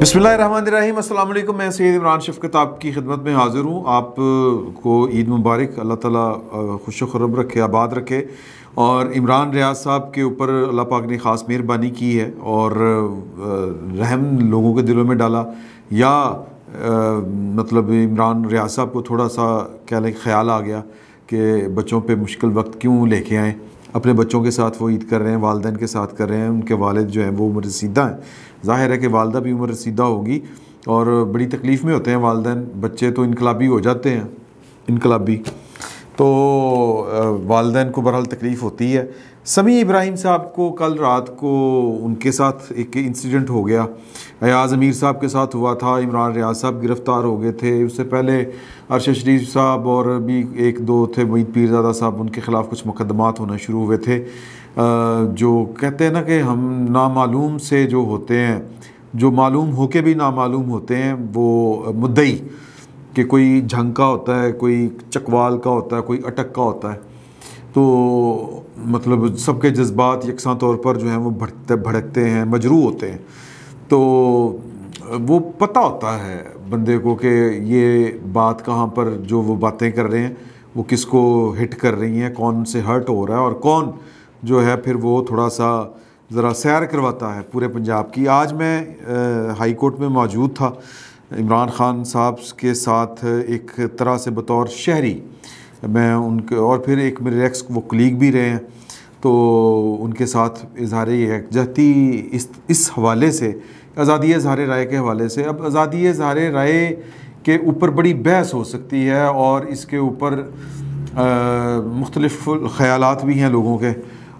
बिस्मिल्लाहिर्रहमानिर्रहीम, अस्सलाम वालेकुम। मैं सैयद इमरान शफ़क़त आपकी खिदमत में हाज़िर हूँ। आपको ईद मुबारक। अल्लाह ताला खुश खरब रखे, आबाद रखे। और इमरान रियाज साहब के ऊपर अल्लाह पाक ने ख़ास मेहरबानी की है और रहम लोगों के दिलों में डाला, या मतलब इमरान रियाज साहब को थोड़ा सा क्या लें ख्याल आ गया कि बच्चों पे मुश्किल वक्त क्यों लेके आएँ। अपने बच्चों के साथ वो ईद कर रहे हैं, वालिदैन के साथ कर रहे हैं। उनके वालिद जो हैं वो उम्र रसीदा हैं, ज़ाहिर है कि वालदा भी उम्र रसीदा होगी और बड़ी तकलीफ़ में होते हैं वालिदैन। बच्चे तो इनकलाबी हो जाते हैं, इनकलाबी तो वालिदैन को बहरहाल तकलीफ़ होती है। समी इब्राहिम साहब को कल रात को उनके साथ एक इंसिडेंट हो गया। अयाज़ अमीर साहब के साथ हुआ था। इमरान रियाज साहब गिरफ़्तार हो गए थे। उससे पहले अरशद शरीफ साहब और भी एक दो थे, मोईद पीरज़ादा साहब, उनके ख़िलाफ़ कुछ मुकदमात होना शुरू हुए थे। जो कहते हैं ना कि हम नामालूम से जो होते हैं, जो मालूम होके भी नामालूम होते हैं, वो मुद्दई कि कोई झंग का होता है, कोई चकवाल का होता है, कोई अटक का होता है। तो मतलब सबके जज्बात यकसां तौर पर जो हैं वो भड़कते हैं, मजरू होते हैं। तो वो पता होता है बंदे को कि ये बात कहाँ पर जो वो बातें कर रहे हैं वो किसको हिट कर रही हैं, कौन से हर्ट हो रहा है और कौन जो है फिर वो थोड़ा सा ज़रा सैर करवाता है पूरे पंजाब की। आज मैं हाई कोर्ट में मौजूद था इमरान ख़ान साहब के साथ, एक तरह से बतौर शहरी मैं उनके, और फिर एक मेरे एक्स वो कलीग भी रहे हैं, तो उनके साथ इज़हार यकजहती इस हवाले से, आज़ादी इज़हार राय के हवाले से। अब आज़ादी इज़हार राय के ऊपर बड़ी बहस हो सकती है और इसके ऊपर मुख्तलिफ़ ख़यालात भी हैं लोगों के,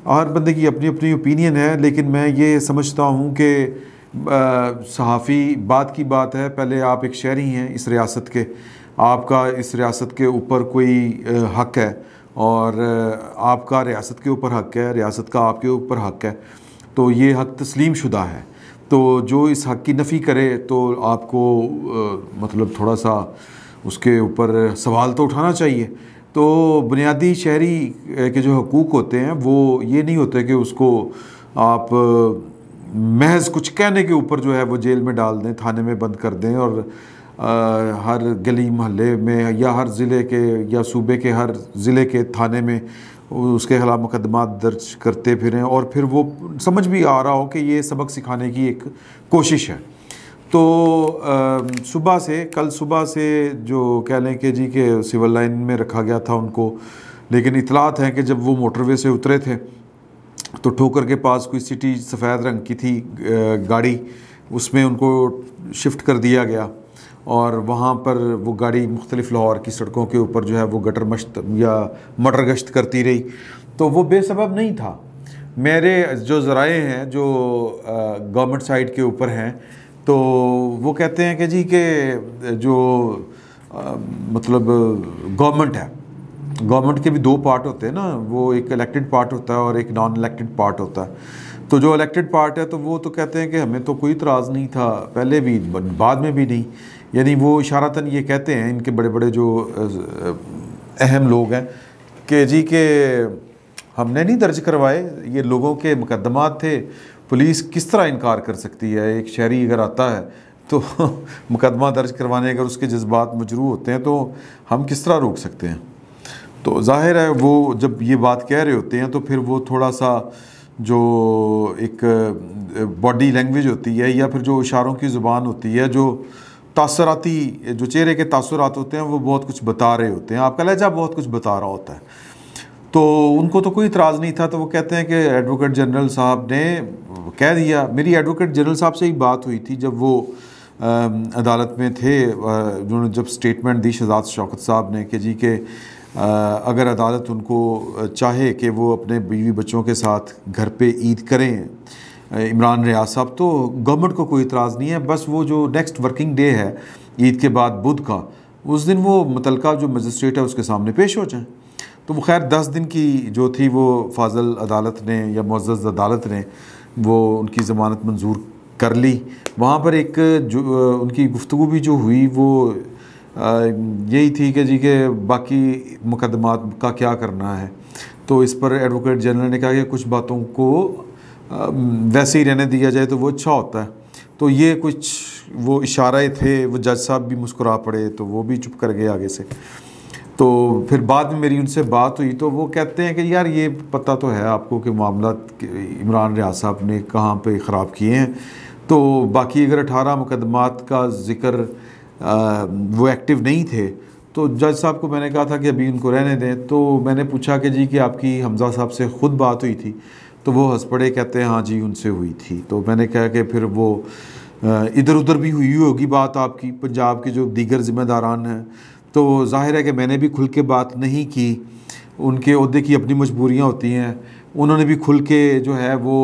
हर बंदे की अपनी अपनी ओपिनियन है। लेकिन मैं ये समझता हूँ कि सहाफ़ी, बात की बात है, पहले आप एक शहरी हैं इस रियासत के, आपका इस रियासत के ऊपर कोई हक़ है और आपका रियासत के ऊपर हक़ है, रियासत का आपके ऊपर हक़ है, तो ये हक़ तस्लीम शुदा है। तो जो इस हक़ की नफ़ी करे तो आपको मतलब थोड़ा सा उसके ऊपर सवाल तो उठाना चाहिए। तो बुनियादी शहरी के जो हकूक़ होते हैं वो ये नहीं होते कि उसको आप महज कुछ कहने के ऊपर जो है वो जेल में डाल दें, थाने में बंद कर दें और हर गली मोहल्ले में या हर ज़िले के या सूबे के हर ज़िले के थाने में उसके ख़िलाफ़ मुकदमा दर्ज करते फिरें और फिर वो समझ भी आ रहा हो कि ये सबक सिखाने की एक कोशिश है। तो सुबह से, कल सुबह से जो कह लें कि जी के सिविल लाइन में रखा गया था उनको, लेकिन इतलात हैं कि जब वो मोटरवे से उतरे थे तो ठोकर के पास कोई सिटी सफ़ेद रंग की थी गाड़ी, उसमें उनको शिफ्ट कर दिया गया और वहाँ पर वो गाड़ी मुख्तलिफ़ लाहौर की सड़कों के ऊपर जो है वो गटर मश्त या मटर गश्त करती रही। तो वो बेसबब नहीं था। मेरे जो ज़राए हैं जो गवर्नमेंट साइड के ऊपर हैं, तो वो कहते हैं कि जी के जो मतलब गवर्नमेंट है, गवर्नमेंट के भी दो पार्ट होते हैं ना, वो एक इलेक्टेड पार्ट होता है और एक नॉन इलेक्टेड पार्ट होता है। तो जो इलेक्टेड पार्ट है तो वो तो कहते हैं कि हमें तो कोई इतराज़ नहीं था, पहले भी बाद में भी नहीं। यानी वो इशारतन ये कहते हैं इनके बड़े बड़े जो अहम लोग हैं कि जी के हमने नहीं दर्ज करवाए, ये लोगों के मुकदमात थे, पुलिस किस तरह इनकार कर सकती है। एक शहरी अगर आता है तो मुकदमा दर्ज करवाने, अगर उसके जज्बात मजरू होते हैं तो हम किस तरह रोक सकते हैं। तो ज़ाहिर है वो जब ये बात कह रहे होते हैं तो फिर वो थोड़ा सा जो एक बॉडी लैंग्वेज होती है या फिर जो इशारों की ज़ुबान होती है, जो तासराती, जो चेहरे के तासुरात होते हैं, वो बहुत कुछ बता रहे होते हैं, आपका लहजा बहुत कुछ बता रहा होता है। तो उनको तो कोई इतराज़ नहीं था। तो वो कहते हैं कि एडवोकेट जनरल साहब ने कह दिया, मेरी एडवोकेट जनरल साहब से ही बात हुई थी जब वो अदालत में थे, उन्होंने जब स्टेटमेंट दी शहजाद शौकत साहब ने कि जी के अगर अदालत उनको चाहे कि वो अपने बीवी बच्चों के साथ घर पे ईद करें इमरान रियाज साहब, तो गवर्नमेंट को कोई इतराज़ नहीं है। बस वो जो नेक्स्ट वर्किंग डे है ईद के बाद बुध का, उस दिन वो मुतलका जो मजिस्ट्रेट है उसके सामने पेश हो जाएं। तो वो खैर 10 दिन की जो थी वो फाजल अदालत ने या मुअज़्ज़ज़ अदालत ने वो उनकी ज़मानत मंजूर कर ली। वहाँ पर एक जो उनकी गुफ्तगू भी जो हुई वो यही थी कि जी के बाकी मुकदमात का क्या करना है। तो इस पर एडवोकेट जनरल ने कहा कि कुछ बातों को वैसे ही रहने दिया जाए तो वो अच्छा होता है। तो ये कुछ वो इशारे थे, वो जज साहब भी मुस्कुरा पड़े तो वो भी चुप कर गए आगे से। तो फिर बाद में मेरी उनसे बात हुई तो वो कहते हैं कि यार ये पता तो है आपको कि मामला इमरान रियाज साहब ने कहाँ पे ख़राब किए हैं, तो बाकी अगर 18 मुकदमात का ज़िक्र वो एक्टिव नहीं थे तो जज साहब को मैंने कहा था कि अभी उनको रहने दें। तो मैंने पूछा कि जी कि आपकी हमज़ा साहब से ख़ुद बात हुई थी? तो वो हंस पड़े, कहते हैं हाँ जी उनसे हुई थी। तो मैंने कहा कि फिर वो इधर उधर भी हुई होगी बात आपकी, पंजाब के जो दीगर ज़िम्मेदारान हैं। तो जाहिर है कि मैंने भी खुल के बात नहीं की, उनके ओहदे की अपनी मजबूरियाँ होती हैं, उन्होंने भी खुल के जो है वो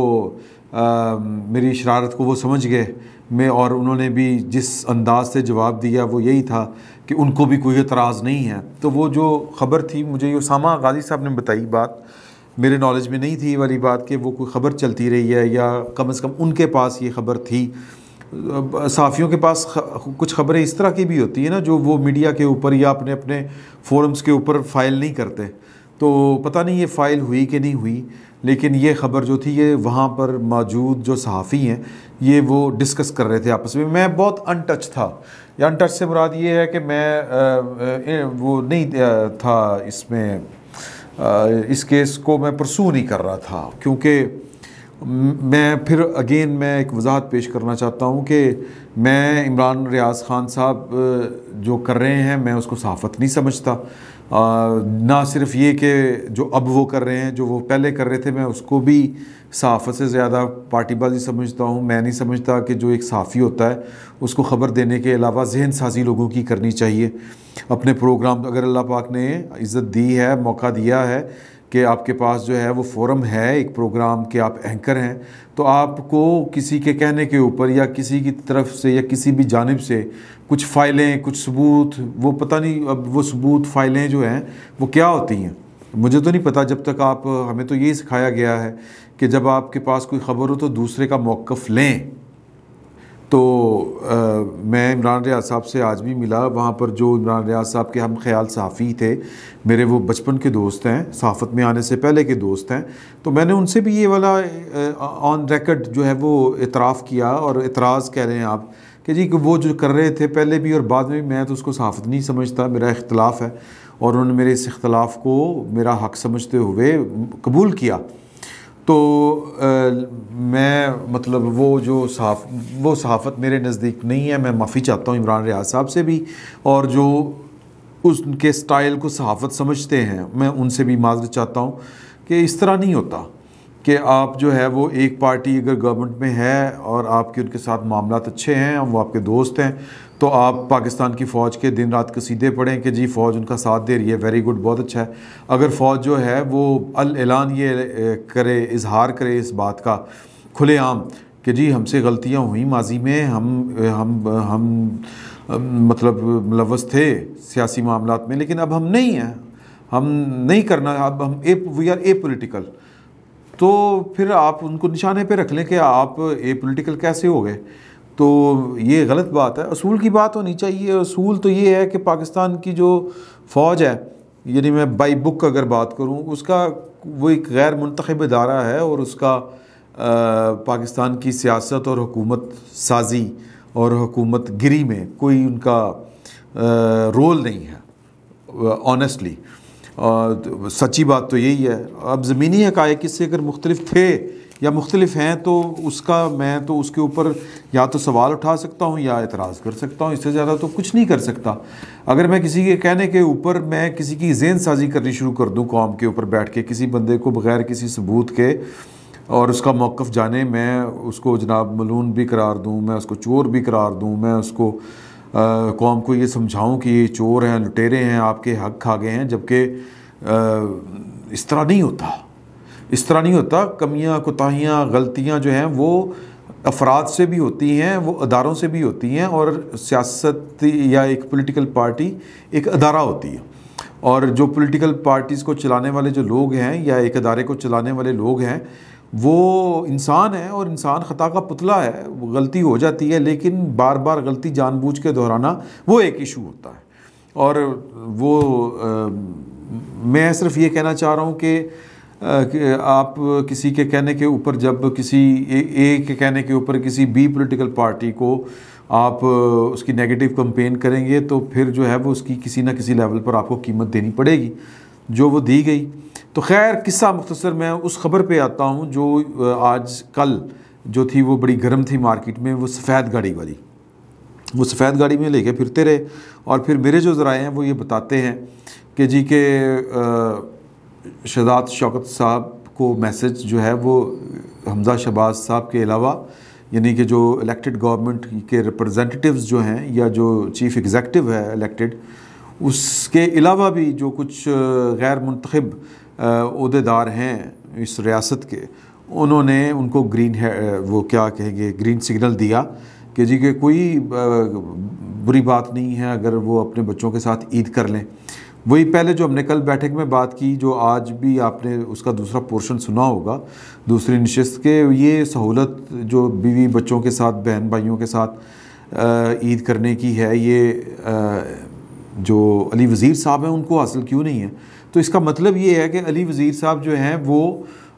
मेरी शरारत को वो समझ गए मैं, और उन्होंने भी जिस अंदाज से जवाब दिया वो यही था कि उनको भी कोई एतराज़ नहीं है। तो वो जो ख़बर थी, मुझे उसामा गाज़ी साहब ने बताई बात, मेरे नॉलेज में नहीं थी ये वाली बात कि वो कोई ख़बर चलती रही है या कम से कम उनके पास ये ख़बर थी। सहाफ़ियों के पास कुछ ख़बरें इस तरह की भी होती हैं ना जो वो मीडिया के ऊपर या अपने अपने फोरम्स के ऊपर फ़ाइल नहीं करते। तो पता नहीं ये फ़ाइल हुई कि नहीं हुई, लेकिन ये ख़बर जो थी ये वहाँ पर मौजूद जो सहाफ़ी हैं ये वो डिस्कस कर रहे थे आपस में। मैं बहुत अनटच था, या अनटच से मुराद ये है कि मैं वो नहीं था इसमें, इस केस को मैं परसू नहीं कर रहा था, क्योंकि मैं फिर अगेन मैं एक वजाहत पेश करना चाहता हूँ कि मैं इमरान रियाज ख़ान साहब जो कर रहे हैं मैं उसको सहाफ़त नहीं समझता। ना सिर्फ ये कि जो अब वो कर रहे हैं, जो वो पहले कर रहे थे, मैं उसको भी सहाफ़त से ज़्यादा पार्टीबाजी समझता हूँ। मैं नहीं समझता कि जो एक सहाफ़ी होता है उसको ख़बर देने के अलावा जहन साजी लोगों की करनी चाहिए। अपने प्रोग्राम, अगर अल्लाह पाक ने इज़्ज़त दी है, मौका दिया है कि आपके पास जो है वो फोरम है एक प्रोग्राम के, आप एंकर हैं, तो आपको किसी के कहने के ऊपर या किसी की तरफ से या किसी भी जानिब से कुछ फ़ाइलें, कुछ सबूत, वो पता नहीं अब वो सबूत फ़ाइलें जो हैं वो क्या होती हैं मुझे तो नहीं पता। जब तक आप, हमें तो यही सिखाया गया है कि जब आपके पास कोई ख़बर हो तो दूसरे का मौक़िफ़ लें। तो मैं इमरान रियाज साहब से आज भी मिला, वहाँ पर जो इमरान रियाज साहब के हम ख्याल सहाफ़ी थे, मेरे वो बचपन के दोस्त हैं, सहाफ़त में आने से पहले के दोस्त हैं। तो मैंने उनसे भी ये वाला ऑन रिकॉर्ड जो है वो इतराफ़ किया और एतराज़ कह रहे हैं आप कि जी कि वो जो कर रहे थे पहले भी और बाद में भी, मैं तो उसको सहाफ़त नहीं समझता, मेरा इख्तलाफ है, और उन्होंने मेरे इस इख्तलाफ को मेरा हक़ समझते हुए कबूल किया। तो मैं मतलब वो जो सहाफ़त मेरे नज़दीक नहीं है। मैं माफ़ी चाहता हूँ इमरान रियाज साहब से भी, और जो उनके स्टाइल को सहाफ़त समझते हैं मैं उनसे भी माज़रत चाहता हूँ कि इस तरह नहीं होता कि आप जो है वो एक पार्टी अगर गवर्नमेंट में है और आपके उनके साथ मामलात अच्छे हैं, वो आपके दोस्त हैं, तो आप पाकिस्तान की फ़ौज के दिन रात कसीदे पढ़ें कि जी फ़ौज उनका साथ दे रही है, वेरी गुड, बहुत अच्छा है। अगर फ़ौज जो है वो अल-ऐलान ये करे, इजहार करे इस बात का खुलेआम कि जी हमसे गलतियाँ हुई माजी में, हम मतलब मुलव्वस थे सियासी मामलात में, लेकिन अब हम नहीं हैं, हम नहीं करना, अब हम वी आर ए पोलिटिकल। तो फिर आप उनको निशाने पे रख लें कि आप ए पोलिटिकल कैसे हो गए, तो ये गलत बात है। असूल की बात होनी चाहिए। असूल तो ये है कि पाकिस्तान की जो फ़ौज है, यानी मैं बाई बुक अगर बात करूँ, उसका वो एक गैर मुंतखब इदारा है और उसका पाकिस्तान की सियासत और हुकूमत साजी और हुकूमत गिरी में कोई उनका रोल नहीं है ऑनेस्टली। सच्ची बात तो यही है। अब ज़मीनी हक़ाइक़ इससे अगर मुख्तलिफ थे या मुख्तलिफ हैं तो उसका मैं तो उसके ऊपर या तो सवाल उठा सकता हूँ या एतराज़ कर सकता हूँ, इससे ज़्यादा तो कुछ नहीं कर सकता। अगर मैं किसी के कहने के ऊपर मैं किसी की ज़हन साजी करनी शुरू कर दूँ कौम के ऊपर बैठ के, किसी बंदे को बग़ैर किसी सबूत के और उसका मौक़िफ़ जाने मैं उसको जनाब मलून भी करार दूँ, मैं उसको चोर भी करार दूँ, मैं उसको कौम को ये समझाऊँ कि ये चोर हैं, लुटेरे हैं, आपके हक़ खा गए हैं, जबकि इस तरह नहीं होता, इस तरह नहीं होता। कमियां, कोताहियां, गलतियां जो हैं वो अफराद से भी होती हैं, वो अदारों से भी होती हैं, और सियासत या एक पॉलिटिकल पार्टी एक अदारा होती है, और जो पॉलिटिकल पार्टीज़ को चलाने वाले जो लोग हैं या एक अदारे को चलाने वाले लोग हैं वो इंसान है, और इंसान ख़ता का पुतला है, वो गलती हो जाती है, लेकिन बार बार गलती जानबूझ के दोहराना वो एक इशू होता है। और वो मैं सिर्फ ये कहना चाह रहा हूँ कि कि आप किसी के कहने के ऊपर जब किसी ए के कहने के ऊपर किसी बी पॉलिटिकल पार्टी को आप उसकी नेगेटिव कंपेन करेंगे तो फिर जो है वो उसकी किसी ना किसी लेवल पर आपको कीमत देनी पड़ेगी, जो वो दी गई। तो खैर किस्सा मुख्तसर मैं उस ख़बर पे आता हूँ जो आज कल जो थी वो बड़ी गर्म थी मार्केट में, वो सफ़ेद गाड़ी वाली। वो सफ़ेद गाड़ी में लेके फिरते रहे और फिर मेरे जो ज़राए हैं वो ये बताते हैं कि जी के शहजाद शौकत साहब को मैसेज जो है वो हमजा शहबाज साहब के अलावा, यानी कि जो इलेक्टेड गवर्नमेंट के रिप्रेजेंटेटिव्स जो हैं या जो चीफ़ एग्जेक्टिव है इलेक्टेड, उसके अलावा भी जो कुछ गैर मुंतखब ओहदेदार हैं इस रियासत के, उन्होंने उनको वो क्या कहेंगे ग्रीन सिग्नल दिया कि जी कि कोई बुरी बात नहीं है अगर वो अपने बच्चों के साथ ईद कर लें। वही पहले जो हमने कल बैठक में बात की, जो आज भी आपने उसका दूसरा पोर्शन सुना होगा दूसरी नशिस्त के, ये सहूलत जो बीवी बच्चों के साथ बहन भाइयों के साथ ईद करने की है, ये जो अली वज़ीर साहब हैं उनको हासिल क्यों नहीं है। तो इसका मतलब ये है कि अली वज़ीर साहब जो हैं वो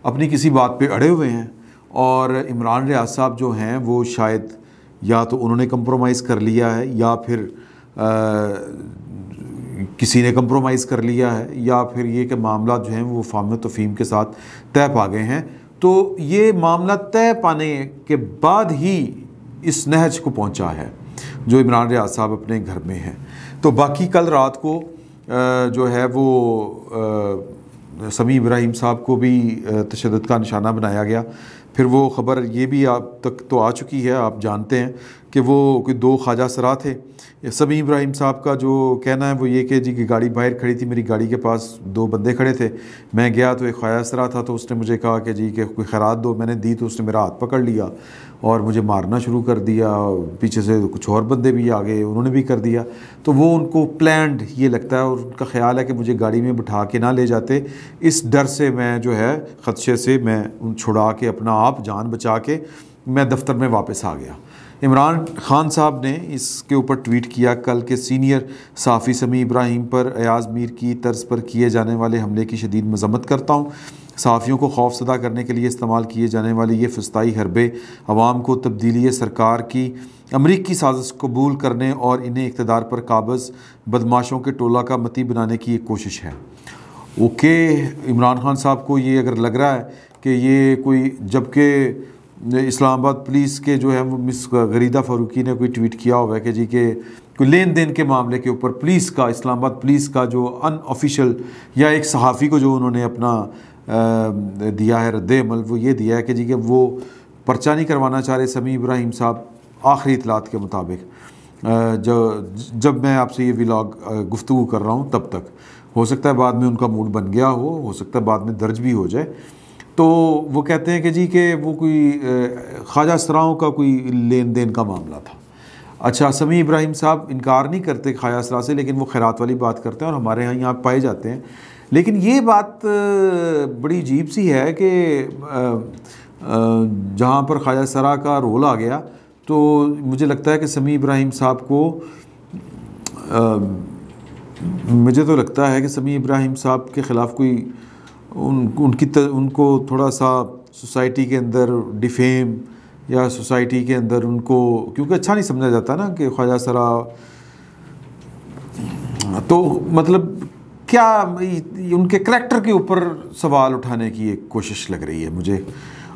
अपनी किसी बात पे अड़े हुए हैं और इमरान रियाज साहब जो हैं वो शायद या तो उन्होंने कंप्रोमाइज़ कर लिया है या फिर किसी ने कंप्रोमाइज़ कर लिया है, या फिर ये कि मामला जो हैं वो फाहम तफ़हीम के साथ तय पा गए हैं। तो ये मामला तय पाने के बाद ही इस नहज को पहुंचा है जो इमरान रियाज साहब अपने घर में हैं। तो बाकी कल रात को जो है वो समी इब्राहिम साहब को भी तशद्दुद का निशाना बनाया गया। फिर वो ख़बर ये भी आप तक तो आ चुकी है, आप जानते हैं कि वो कोई 2 ख्वाजा सरा थे। समी इब्राहिम साहब का जो कहना है वो ये कि जी की गाड़ी बाहर खड़ी थी, मेरी गाड़ी के पास 2 बंदे खड़े थे, मैं गया तो एक ख्वाजा सरा था, तो उसने मुझे कहा कि जी के कोई खैरात दो। मैंने दी तो उसने मेरा हाथ पकड़ लिया और मुझे मारना शुरू कर दिया। पीछे से कुछ और बंदे भी आ गए, उन्होंने भी कर दिया। तो वो उनको प्लान्ड ये लगता है और उनका ख्याल है कि मुझे गाड़ी में बिठा के ना ले जाते, इस डर से मैं जो है ख़दशे से मैं उन छुड़ा के अपना आप जान बचा के मैं दफ्तर में वापस आ गया। इमरान खान साहब ने इसके ऊपर ट्वीट किया, कल के सीनियर सहाफ़ी समी इब्राहिम पर अयाज़ मीर की तर्ज पर किए जाने वाले हमले की शदीद मज़म्मत करता हूँ। सहाफ़ियों को खौफज़दा करने के लिए इस्तेमाल किए जाने वाले ये फ़िस्ताई हरबे अवाम को तब्दीली सरकार की अमरीकी साजिश कबूल करने और इन्हें इक़्तिदार पर काबज़ बदमाशों के टोला का मती बनाने की एक कोशिश है। ओके, इमरान खान साहब को ये अगर लग रहा है कि ये कोई, जबकि इस्लामाबाद पुलिस के जो है वो मिस गरीदा फ़ारूकी ने कोई ट्वीट किया हुआ है कि जी के कोई लेन देन के मामले के ऊपर पुलिस का, इस्लामाबाद पुलिस का जो अनऑफिशियल या एक सहाफ़ी को जो उन्होंने अपना दिया है रद्द अमल, वो ये दिया है कि जी कि वो पर्चा नहीं करवाना चाह रहे समी इब्राहिम साहब आखिरी इतलात के मुताबिक। जब मैं आपसे ये व्लॉग गुफ्तगू कर रहा हूँ तब तक, हो सकता है बाद में उनका मूड बन गया हो सकता है बाद में दर्ज भी हो जाए। तो वो कहते हैं कि जी कि वो कोई ख्वाजा सराओं का कोई लेन देन का मामला था। अच्छा, समी इब्राहिम साहब इनकार नहीं करते ख्वाजा सरा से, लेकिन वो खैरात वाली बात करते हैं और हमारे यहाँ पाए जाते हैं। लेकिन ये बात बड़ी अजीब सी है कि जहाँ पर ख्वाजा सरा का रोल आ गया तो मुझे लगता है कि समी इब्राहिम साहब को मुझे तो लगता है कि समी इब्राहिम साहब के ख़िलाफ़ कोई उनको थोड़ा सा सोसाइटी के अंदर डिफेम या सोसाइटी के अंदर उनको, क्योंकि अच्छा नहीं समझा जाता ना कि ख्वाजा सरा, तो मतलब क्या उनके करैक्टर के ऊपर सवाल उठाने की एक कोशिश लग रही है मुझे।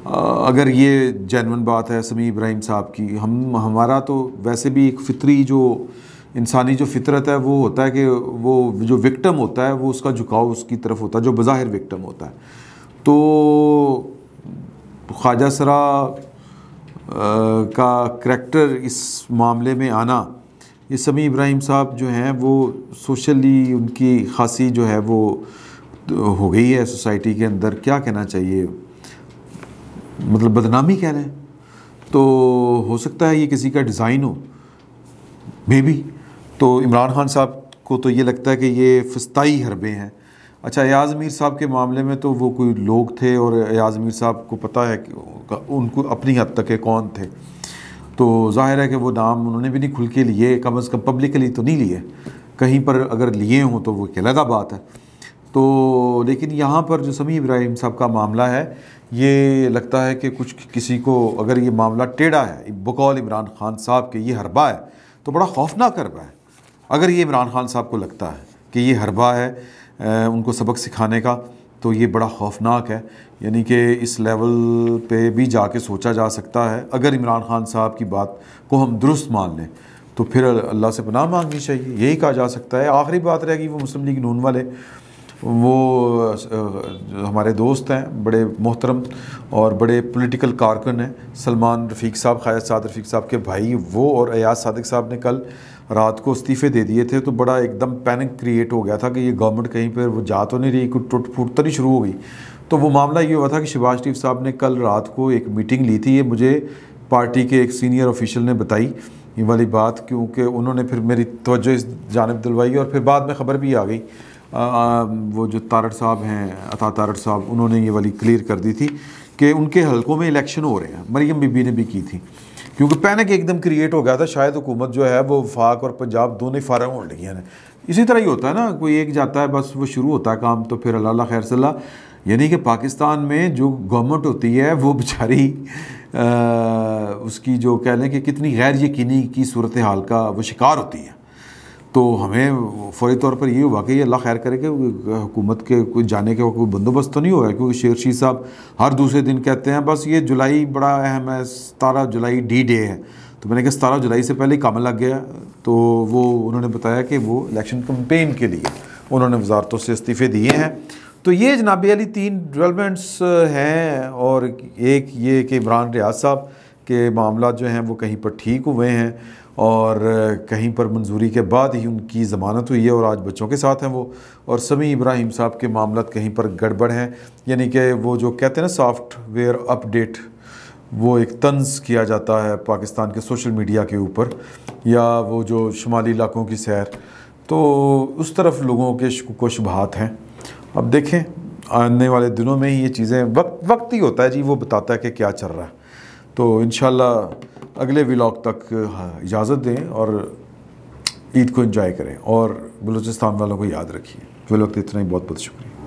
अगर ये जेन्युइन बात है समी इब्राहिम साहब की, हमारा तो वैसे भी एक फितरी जो इंसानी जो फितरत है वो होता है कि वो जो विक्टिम होता है वो उसका झुकाव उसकी तरफ होता है, जो बज़ाहिर विक्टिम होता है। तो ख्वाजा सरा का करैक्टर इस मामले में आना, ये समी इब्राहिम साहब जो हैं वो सोशली उनकी खासी जो है वो हो गई है सोसाइटी के अंदर, क्या कहना चाहिए, मतलब बदनामी कह रहे हैं। तो हो सकता है ये किसी का डिज़ाइन हो, मे बी। तो इमरान खान साहब को तो ये लगता है कि ये फ़िस्ताई हरबे हैं। अच्छा, अयाज़ मीर साहब के मामले में तो वो कोई लोग थे और अयाज़ मीर साहब को पता है कि उनको अपनी हद तक के कौन थे, तो जाहिर है कि वो नाम उन्होंने भी नहीं खुल के लिए, कम अज़ कम पब्लिकली तो नहीं लिए, कहीं पर अगर लिए हों तो वो एक अलग बात है। तो लेकिन यहाँ पर जो समी इब्राहिम साहब का मामला है, ये लगता है कि कुछ किसी को अगर ये मामला टेढ़ा है बकौल इमरान खान साहब के ये हरबा है, तो बड़ा खौफनाक हरबा है। अगर ये इमरान खान साहब को लगता है कि ये हरबा है उनको सबक सिखाने का, तो ये बड़ा खौफनाक है। यानी कि इस लेवल पे भी जाके सोचा जा सकता है। अगर इमरान खान साहब की बात को हम दुरुस्त मान लें तो फिर अल्लाह से पनाह मांगनी चाहिए, यही कहा जा सकता है। आखिरी बात रहेगी वो मुस्लिम लीग नून वाले, वो हमारे दोस्त हैं, बड़े मोहतरम और बड़े पॉलिटिकल कारकुन हैं, सलमान रफ़ीक साहब, ख़ालिद साद रफ़ीक साहब के भाई, वो और अयाज सादिक साहब ने कल रात को इस्तीफ़े दे दिए थे। तो बड़ा एकदम पैनिक क्रिएट हो गया था कि ये गवर्नमेंट कहीं पर वो जा तो नहीं रही, कुछ टूट फूट तो नहीं शुरू हो गई। तो वो मामला ये हुआ था कि शहबाज शरीफ साहब ने कल रात को एक मीटिंग ली थी। ये मुझे पार्टी के एक सीनियर ऑफिशियल ने बताई ये वाली बात, क्योंकि उन्होंने फिर मेरी तवज्जो इस जानिब दिलवाई और फिर बाद में ख़बर भी आ गई। वो जो तारड़ साहब हैं, अता तारड़ साहब, उन्होंने ये वाली क्लियर कर दी थी कि उनके हलकों में इलेक्शन हो रहे हैं। मरियम बीबी ने भी की थी, क्योंकि पैनिक एकदम क्रिएट हो गया था। शायद हुकूमत जो है वो वफाक और पंजाब दोनों ही फारग होने लगी है। इसी तरह ही होता है ना, कोई एक जाता है बस वो शुरू होता है काम, तो फिर अल्लाह खैर सल्ला। यानी कि पाकिस्तान में जो गवर्नमेंट होती है वो बेचारी उसकी जो कह लें कि कितनी गैर यकीनी की सूरत हाल का वो शिकार होती है। तो हमें फ़ौरी तौर पर ये हुआ कि अल्लाह खैर करे कि हुकूमत के कोई जाने का कोई बंदोबस्त तो नहीं हुआ है, क्योंकि शेर शीह साहब हर दूसरे दिन कहते हैं बस ये जुलाई बड़ा अहम है, 17 जुलाई डी डे है। तो मैंने कहा 17 जुलाई से पहले ही काम लग गया। तो वो उन्होंने बताया कि वो इलेक्शन कैंपेन के लिए उन्होंने वजारतों से इस्तीफ़े दिए हैं। तो ये जनाबी अली 3 डेवलपमेंट्स हैं। और एक ये कि इमरान रियाज साहब के मामला जो हैं वो कहीं पर ठीक हुए हैं और कहीं पर मंजूरी के बाद ही उनकी ज़मानत हुई है और आज बच्चों के साथ हैं वो। और समी इब्राहिम साहब के मामला कहीं पर गड़बड़ हैं, यानी कि वो जो कहते हैं ना सॉफ्टवेयर अपडेट, वो एक तंज़ किया जाता है पाकिस्तान के सोशल मीडिया के ऊपर, या वो जो शुमाली इलाकों की सैर, तो उस तरफ लोगों के शुक व शुबहात हैं। अब देखें आने वाले दिनों में ही ये चीज़ें वक्त ही होता है जी, वो बताता है कि क्या चल रहा है। तो इंशाल्लाह अगले व्लॉग तक इजाज़त दें और ईद को एंजॉय करें और बलूचिस्तान वालों को याद रखिए। व्लॉग इतना ही, बहुत बहुत शुक्रिया।